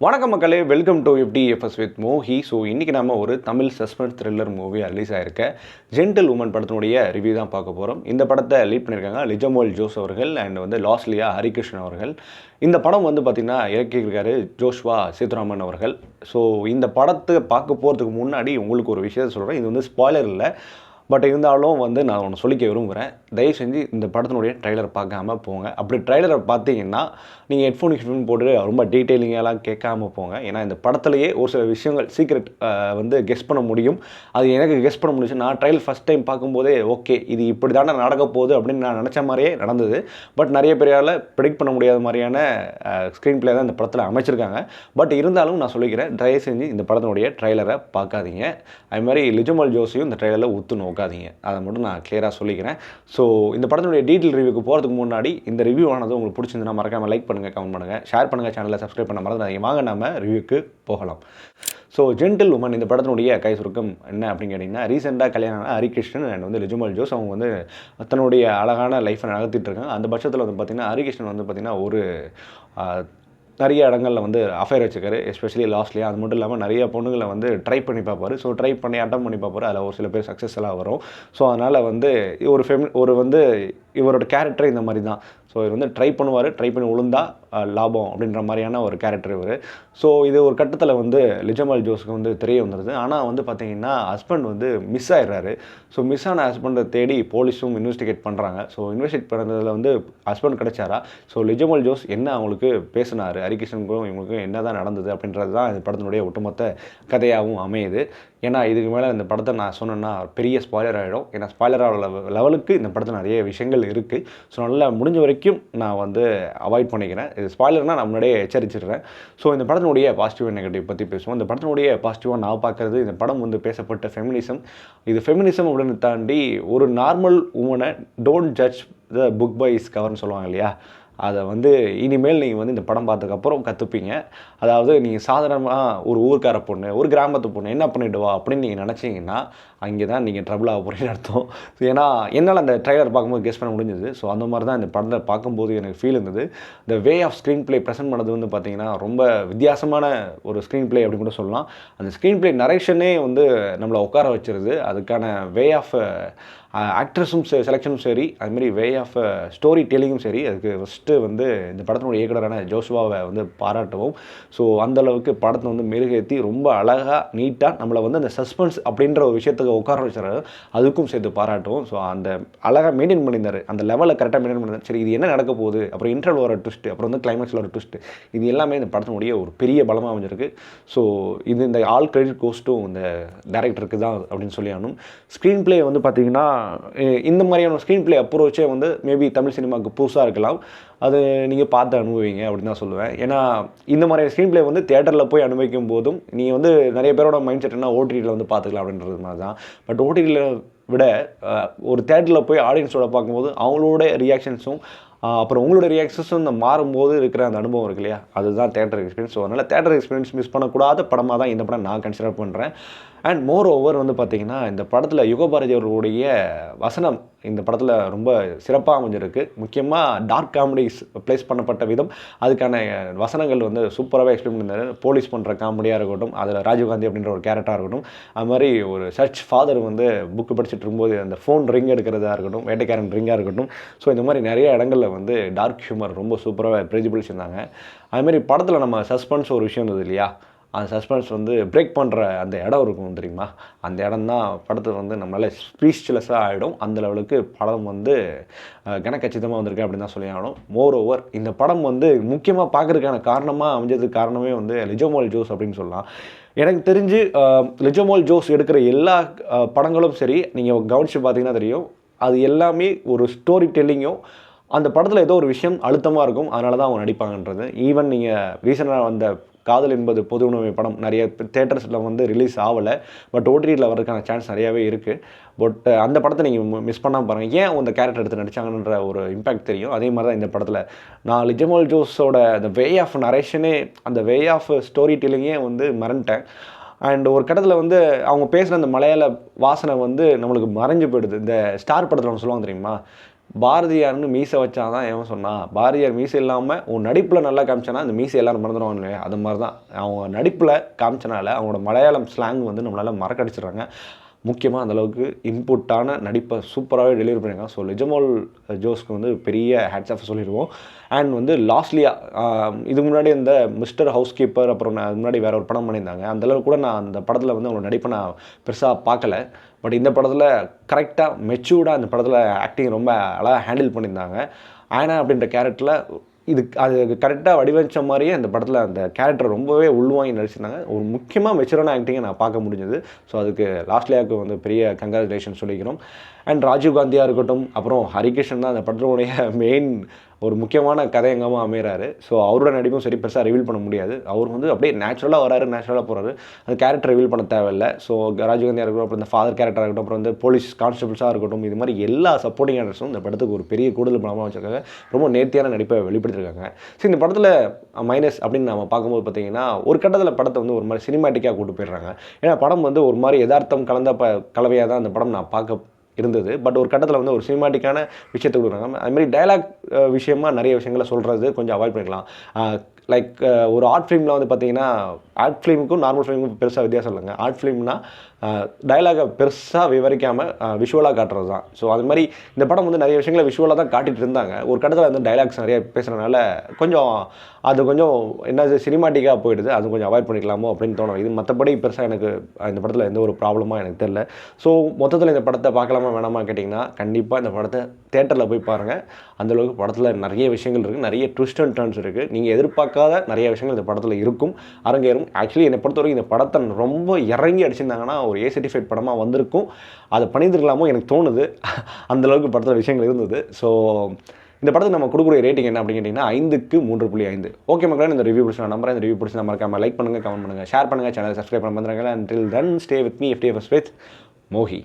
வணக்கம் மக்களே, welcome to FDFS with Mohi. So இன்றைக்கி நம்ம ஒரு Tamil suspense thriller movie release ஆகிருக்க ஜென்டில் உமன் படத்தினுடைய ரிவ்யூ தான் பார்க்க போகிறோம். இந்த படத்தை லீட் பண்ணியிருக்காங்க லிஜமோல் ஜோஸ் அவர்கள் அண்ட் லாஸ்லியா ஹரிகிருஷ்ணன் அவர்கள். இந்த படம் பார்த்திங்கன்னா இயக்கியிருக்காரு ஜோஷ்வா சேதுராமன் அவர்கள். ஸோ இந்த படத்தை பார்க்க போகிறதுக்கு முன்னாடி உங்களுக்கு ஒரு விஷயத்தை சொல்கிறேன். இது ஸ்பாய்லர் இல்லை, பட் இருந்தாலும் நான் ஒன்று சொல்லிக்க விரும்புகிறேன். தயவு செஞ்சு இந்த படத்தினுடைய ட்ரைலர் பார்க்காம போங்க. அப்படி ட்ரைலரை பார்த்தீங்கன்னா நீங்கள் ஹெட்ஃபோன் போட்டு ரொம்ப டீட்டெயிலிங்கெல்லாம் கேட்காம போங்க. ஏன்னா இந்த படத்துலையே ஒரு சில விஷயங்கள் சீக்ரெட் கெஸ் பண்ண முடியும். அது எனக்கு கெஸ் பண்ண முடிஞ்சு. நான் ட்ரைலர் ஃபஸ்ட் டைம் பார்க்கும்போதே ஓகே இது இப்படி தானே நடக்க போகுது அப்படின்னு நான் நினச்ச மாதிரியே நடந்தது. பட் நிறைய பேரால் ப்ரெடிக்ட் பண்ண முடியாத மாதிரியான ஸ்க்ரீன் பிளே தான் இந்த படத்தில் அமைச்சிருக்காங்க. பட் இருந்தாலும் நான் சொல்லிக்கிறேன், தயவு செஞ்சு இந்த படத்தினுடைய ட்ரைலரை பார்க்காதீங்க. அது மாதிரி லிஜமல் ஜோஸையும் இந்த ட்ரைலரில் ஊற்று நோக்காதீங்க. அதை மட்டும் நான் கிளியராக சொல்லிக்கிறேன். ஸோ இந்த படத்தினுடைய டீட்டெயில் ரிவ்யூக்கு போகிறதுக்கு முன்னாடி இந்த ரிவ்யூ ஆனது உங்களுக்கு பிடிச்சிருந்தா மறக்காமல் லைக் பண்ணுங்கள், கமெண்ட் பண்ணுங்கள், ஷேர் பண்ணுங்கள், சேனலை சப்ஸ்கிரைப் பண்ண மறந்து வாங்க நம்ம ரிவ்யூக்கு போகலாம். ஸோ ஜென்டில் உமன் இந்த படத்தினுடைய கை சுருக்கம் என்ன அப்படின்னு கேட்டிங்கன்னா, ரீசெண்டாக கல்யாணம் ஹரிகிருஷ்ணன் அண்ட் லிஜமல் ஜோஸ் அவங்க தன்னுடைய அழகான லைஃப்பை நடத்திட்டு இருக்காங்க. அந்த பட்சத்தில் பார்த்திங்கன்னா ஹரிகிருஷ்ணன் பார்த்திங்கன்னா ஒரு நிறைய இடங்களில் அஃபேர் வச்சுக்காரு. எஸ்பெஷலி லாஸ்ட்லியாக. அது மட்டும் இல்லாமல் நிறைய பொண்ணுங்களை ட்ரை பண்ணி பார்ப்பார். ஸோ ட்ரை பண்ணி அட்டம் பண்ணி பார்ப்பார். அதில் ஒரு சில பேர் சக்ஸஸ் எல்லாம் வரும். ஸோ அதனால் இவரோட கேரக்டர் இந்த மாதிரி தான். ஸோ இவர் ட்ரை பண்ணுவார், ட்ரை பண்ணி விழுந்தா லாபம் அப்படின்ற மாதிரியான ஒரு கேரக்டர் இவர். ஸோ இது ஒரு கட்டத்தில் லிஜமல் ஜோஸுக்கு தெரிய வந்துடுது. ஆனால் பார்த்தீங்கன்னா ஹஸ்பண்ட் மிஸ் ஆகிடுறாரு. ஸோ மிஸ் ஆன ஹஸ்பண்டை தேடி போலீஸும் இன்வெஸ்டிகேட் பண்ணுறாங்க. ஸோ இன்வெஸ்டிகேட் பண்ணுறதுல ஹஸ்பண்ட் கிடைச்சாரா, ஸோ லிஜமல் ஜோஸ் என்ன அவங்களுக்கு பேசினார், ஹரிகிருஷ்ணனுக்கும் இவங்களுக்கும் என்ன தான் நடந்தது அப்படின்றது தான் இந்த படத்தினுடைய ஒட்டுமொத்த கதையாகவும் அமையுது. ஏன்னா இதுக்கு மேலே இந்த படத்தை நான் சொன்னேன்னா பெரிய ஸ்பாய்லர் ஆகிடும். ஏன்னா ஸ்பாய்லர் லெவலுக்கு இந்த படத்தில் நிறைய விஷயங்கள் இருக்குது. ஸோ நல்லா முடிஞ்ச வரைக்கும் நான் அவாய்ட் பண்ணிக்கிறேன். இது ஸ்பாய்லர்னால் நான் முன்னாடியே எச்சரிச்சிடுறேன். ஸோ இந்த படத்தினுடைய பாசிட்டிவ் அண்ட் நெகட்டிவ் பற்றி பேசுவோம். இந்த படத்தினுடைய பாசிட்டிவாக நான் பார்க்குறது, இந்த படம் பேசப்பட்ட ஃபெமினிசம். இது ஃபெமினிசம் அப்படின்னு தாண்டி ஒரு நார்மல் உமனை don't judge the book by is கவர்னு சொல்லுவாங்க இல்லையா, அதை இனிமேல் நீங்கள் இந்த படம் பார்த்ததுக்கப்புறம் கற்றுப்பீங்க. அதாவது நீங்கள் சாதாரணமாக ஒரு ஊர்க்கார பொண்ணு, ஒரு கிராமத்து பொண்ணு என்ன பண்ணிவிடுவா அப்படின்னு நீங்கள் நினச்சிங்கன்னா அங்கே தான் நீங்கள் ட்ரபிள் ஆக போகிறீங்கன்னு அர்த்தம். ஏன்னா என்னால் அந்த ட்ரைலர் பார்க்கும்போது கெஸ் பண்ண முடிஞ்சது. ஸோ அந்த மாதிரி தான் இந்த படத்தை பார்க்கும்போது எனக்கு ஃபீல் இருந்தது. இந்த way of screenplay present பண்ணது பார்த்தீங்கன்னா ரொம்ப வித்தியாசமான ஒரு ஸ்க்ரீன் பிளே அப்படின்னு கூட சொல்லலாம். அந்த ஸ்க்ரீன் பிளே நரேஷனே நம்மளை உட்கார வச்சிருது. அதுக்கான வே ஆஃப் ஆக்ட்ரஸும் செலெக்ஷனும் சரி, அதுமாரி வே ஆஃப் ஸ்டோரி டெல்லிங்கும் சரி, அதுக்கு ஃபஸ்ட்டு இந்த படத்தினுடைய இயக்குனரான ஜோஷ்வாவை பாராட்டவும். ஸோ அந்தளவுக்கு படத்தை மெருகேற்றி ரொம்ப அழகாக நீட்டாக நம்மளை அந்த சஸ்பென்ஸ் அப்படின்ற ஒரு விஷயத்துக்கு உட்கார வச்சுறாரு. அதுக்கும் சேர்த்து பாராட்டுவோம். ஸோ அந்த அழகாக மெயின்டைன் பண்ணியிருந்தார், அந்த லெவலில் கரெக்டாக மெயின்டைன் பண்ணியிருந்தார். சரி இது என்ன நடக்க போகுது, அப்புறம் இன்டர்வல் வர ட்விஸ்ட்டு, அப்புறம் கிளைமேக்ஸில் ஒரு ட்விஸ்ட்டு, இது எல்லாமே இந்த படத்தினுடைய ஒரு பெரிய பலமாக அமைஞ்சிருக்கு. ஸோ இந்த ஆல் கிரெடிட் கோஸ்ட்டும் இந்த டேரக்டருக்கு தான் அப்படின்னு சொல்லி ஆகணும். ஸ்க்ரீன் பிளே பார்த்திங்கன்னா இந்த மாதிரியான ஸ்க்ரீன் பிளே அப்ரோச்சே மேபி தமிழ் சினிமாவுக்கு புதுசாக இருக்கலாம். அது நீங்கள் பார்த்து அனுபவிங்க அப்படின்னு தான் சொல்லுவேன். ஏன்னா இந்த மாதிரி ஸ்க்ரீன் பிளே தியேட்டரில் போய் அனுபவிக்கும் போதும் நீங்கள் நிறைய பேரோட மைண்ட் செட் என்ன ஓடிடியில் பார்த்துக்கலாம் அப்படின்றது மாதிரி தான். பட் ஓடிடியில் விட ஒரு தியேட்டரில் போய் ஆடியன்ஸோட பார்க்கும்போது அவங்களோட ரியாக்ஷன்ஸும் அப்புறம் உங்களோட ரியாக்ஷன்ஸும் இந்த மாறும்போது இருக்கிற அந்த அனுபவம் இருக்கு இல்லையா, அதுதான் தேட்டர் எக்ஸ்பீரியன்ஸ். ஸோ அதனால் தேட்டர் எக்ஸ்பீரியன்ஸ் மிஸ் பண்ணக்கூடாத படமாக தான் இந்த படம் நான் கன்சிடர் பண்ணுறேன். அண்ட் மோர் ஓவர் பார்த்திங்கன்னா இந்த படத்தில் யுகபாரதி அவர்களுடைய வசனம் இந்த படத்தில் ரொம்ப சிறப்பாக அமைஞ்சிருக்கு. முக்கியமாக டார்க் காமெடிஸ் ப்ளேஸ் பண்ணப்பட்ட விதம், அதுக்கான வசனங்கள் சூப்பராகவே எக்ஸ்பிளைன் பண்ணியிருந்தார். போலீஸ் பண்ணுற காமெடியாக இருக்கட்டும், அதில் ராஜீவ்காந்தி அப்படின்ற ஒரு கேரக்டராக இருக்கட்டும், அது மாதிரி ஒரு சர்ச் ஃபாதர் புக்கு படிச்சுட்டு இருக்கும்போது அந்த ஃபோன் ரிங் எடுக்கிறதா இருக்கட்டும், வேட்டைக்காரன் ரிங்காக இருக்கட்டும். ஸோ இந்த மாதிரி நிறைய இடங்களில் டார்க் ஹியூமர் ரொம்ப சூப்பராக பிரதிபலிச்சிருந்தாங்க. அதுமாதிரி படத்தில் நம்ம சஸ்பென்ஸ் ஒரு விஷயம் இருந்தது இல்லையா, அந்த சஸ்பென்ஸ் பிரேக் பண்ணுற அந்த இடம் இருக்கும் தெரியுமா, அந்த இடம் தான் படத்தில் நம்மளால் ஸ்பீச்லெஸ்ஸாக ஆகிடும். அந்த லெவலுக்கு படம் கனக்கச்சிதமாக வந்திருக்கு அப்படின்னு தான் சொல்லி ஆகணும். மோர் ஓவர் இந்த படம் முக்கியமாக பார்க்குறதுக்கான காரணமாக அமைஞ்சதுக்கு காரணமே லிஜமோல் ஜோஸ் அப்படின்னு சொல்லலாம். எனக்கு தெரிஞ்சு லிஜமோல் ஜோஸ் எடுக்கிற எல்லா படங்களும் சரி, நீங்கள் கவனித்து பார்த்தீங்கன்னா தெரியும், அது எல்லாமே ஒரு ஸ்டோரி டெல்லிங்கும் அந்த படத்தில் ஏதோ ஒரு விஷயம் அழுத்தமாக இருக்கும். அதனால தான் அவங்க நடிப்பாங்கன்றது. ஈவன் நீங்கள் ரீசெண்டாக வந்த காதல் என்பது பொது உணவு படம் நிறைய தேட்டர்ஸில் ரிலீஸ் ஆகலை. பட் ஓடிடியில் வரதுக்கான சான்ஸ் நிறையாவே இருக்குது. பட் அந்த படத்தை நீங்கள் மிஸ் பண்ணாமல் பாருங்கள். ஏன் அந்த கேரக்டர் எடுத்து நடித்தாங்கன்ற ஒரு இம்பேக்ட் தெரியும். அதே மாதிரி தான் இந்த படத்தில் நான் லிஜமோல் ஜோஸோட அந்த வே ஆஃப் நரேஷனே, அந்த வே ஆஃப் ஸ்டோரி டெல்லிங்கே மறந்துட்டேன். அண்ட் ஒரு கட்டத்தில் அவங்க பேசுகிற அந்த மலையாள வாசனை நம்மளுக்கு மறைஞ்சு போயிடுது. இந்த ஸ்டார் படத்தில் சொல்லுவாங்க தெரியுமா, பாரதியார்னு மீசை வச்சா தான் எவன் சொன்னா, பாரதியார் மீசை இல்லாமல் உன் நடிப்பில் நல்லா காமிச்சனா அந்த மீசை எல்லாரும் மறந்துடுவாங்க இல்லையா, அது மாதிரி தான் அவங்க நடிப்பில் காமிச்சனால அவங்களோட மலையாளம் ஸ்லாங் வந்து நம்மளால் மறக்கடிச்சிடுறாங்க. முக்கியமாக அந்தளவுக்கு இன்புட்டான நடிப்பை சூப்பராகவே டெலிவரி பண்ணியிருக்காங்க. ஸோ லிஜமல் ஜோஸ்க்கு வந்து பெரிய ஹேட்ஸ் ஆஃப் சொல்லிடுவோம். அண்ட் வந்து லாஸ்ட்லியாக இதுக்கு முன்னாடி இந்த மிஸ்டர் ஹவுஸ் கீப்பர், அப்புறம் நான் முன்னாடி வேறு ஒரு படம் பண்ணியிருந்தாங்க. அந்தளவுக்கு கூட நான் அந்த படத்தில் வந்து அவங்களோட நடிப்பை நான் பெருசாக பார்க்கல. பட் இந்த படத்தில் கரெக்டாக மெச்சூர்டாக அந்த படத்தில் ஆக்டிங் ரொம்ப அழகாக ஹேண்டில் பண்ணியிருந்தாங்க. ஆனா அப்படின்ற கேரக்டரில் அது கரெக்டாக வடிவமைச்ச மாதிரியே அந்த படத்தில் அந்த கேரக்டர் ரொம்பவே உள்வாங்கி நடிச்சிருந்தாங்க. ஒரு முக்கியமாக மெச்சூரான ஆக்டிங்கை நான் பார்க்க முடிஞ்சது. ஸோ அதுக்கு லாஸ்ட்லியாவுக்கு வந்து பெரிய கங்க்ராச்சுலேஷன் சொல்லிக்கிறோம். அண்ட் ராஜீவ் காந்தியாக இருக்கட்டும், அப்புறம் ஹரிகிருஷ்ணன் தான் அந்த படத்தினுடைய மெயின் ஒரு முக்கியமான கதையங்கமாக அமைகிறாரு. ஸோ அவரோட நடிப்பும் சரி பெருசாக ரிவீல் பண்ண முடியாது. அவர் வந்து அப்படியே நேச்சுரலாக வராரு, நேச்சுரலாக போகிறாரு. அந்த கேரக்டர் ரிவீல் பண்ண தேவையில்லை. ஸோ ராஜீவ்காந்தியாக இருக்கட்டும், அப்புறம் இந்த ஃபாதர் கேரக்டராக இருக்கட்டும், அப்புறம் வந்து போலீஸ் கான்ஸ்டபிள்ஸாக இருக்கட்டும், இது மாதிரி எல்லா சப்போர்ட்டிங் ஆக்டர்ஸும் இந்த படத்துக்கு ஒரு பெரிய கூடுதல் பலமாக வச்சுருக்காங்க. ரொம்ப நேர்த்தியான நடிப்பை வெளிப்படுத்திருக்காங்க. ஸோ இந்த படத்தில் மைனஸ் அப்படின்னு நம்ம பார்க்கும்போது பார்த்தீங்கன்னா, ஒரு கட்டத்தில் படத்தை வந்து ஒரு மாதிரி சினிமேட்டிக்காக கூட்டு போயிடுறாங்க. ஏன்னா படம் வந்து ஒரு மாதிரி யதார்த்தம் கலந்த கலவையாக தான் அந்த படம் நான் பார்க்க இருந்தது. பட் ஒரு கட்டத்தில் வந்து ஒரு சினிமாட்டிக்கான விஷயத்தை கொடுக்குறாங்க. அதுமாதிரி டயலாக் விஷயமா நிறைய விஷயங்களை சொல்கிறது கொஞ்சம் அவாய்ட் பண்ணிக்கலாம். லைக் ஒரு ஆர்ட் ஃபிலிமில் வந்து பார்த்தீங்கன்னா, ஆர்ட் ஃபிலிமுக்கும் நார்மல் ஃபிலிமுக்கும் பெருசாக வித்தியாசம் இல்லைங்க. ஆர்ட் ஃபிலிம்னா டயலாகை பெருசாக விவரிக்காமல் விஷுவலாக காட்டுறது தான். ஸோ அது மாதிரி இந்த படம் வந்து நிறைய விஷயங்களை விஷுவலாக தான் காட்டிகிட்டு இருந்தாங்க. ஒரு கட்டத்தில் வந்து டயலாக்ஸ் நிறைய பேசுகிறதுனால கொஞ்சம் என்னது சினிமாட்டிக்காக போயிடுது. அது கொஞ்சம் அவாய்ட் பண்ணிக்கலாமோ அப்படின்னு தோணும். இது மற்றபடி பெருசாக எனக்கு இந்த படத்தில் எந்த ஒரு ப்ராப்ளமாக எனக்கு தெரியல. ஸோ மொத்தத்தில் இந்த படத்தை பார்க்கலாமா வேணாமா கேட்டிங்கன்னா, கண்டிப்பாக இந்த படத்தை தேட்டரில் போய் பாருங்கள். அந்தளவுக்கு படத்தில் நிறைய விஷயங்கள் இருக்குது, நிறைய ட்விஸ்ட் அண்ட் டர்ன்ஸ் இருக்குது. நீங்கள் எதிர்பார்க்காத நிறைய விஷயங்கள் இந்த படத்தில் இருக்கும், அரங்கேறும். ஆக்சுவலி என்னை பொறுத்தவரைக்கும் இந்த படத்தை ரொம்ப இறங்கி அடிச்சிருந்தாங்கன்னா ஒரு ஏ சர்டிஃபைட் படமாக வந்திருக்கும். அதை பண்ணியிருக்கலாமோ எனக்கு தோணுது. அந்தளவுக்கு படத்தில் விஷயங்கள் இருந்தது. ஸோ இந்த படத்துக்கு நம்ம கொடுக்குற ரேட்டிங் என்ன அப்படின்னு கேட்டிங்கன்னா 5க்கு 3.5. ஓகே மக்களே, இந்த ரிவ்யூ பிடிச்ச நம்பர், இந்த ரிவ்யூ பிடிச்ச மறக்காம லைக் பண்ணுங்கள், கமெண்ட் பண்ணுங்கள், ஷேர் பண்ணுங்கள், சேனலை சப்ஸ்கிரைப் பண்ண வந்துடுங்க. Until then stay with me FTFS with Mohi.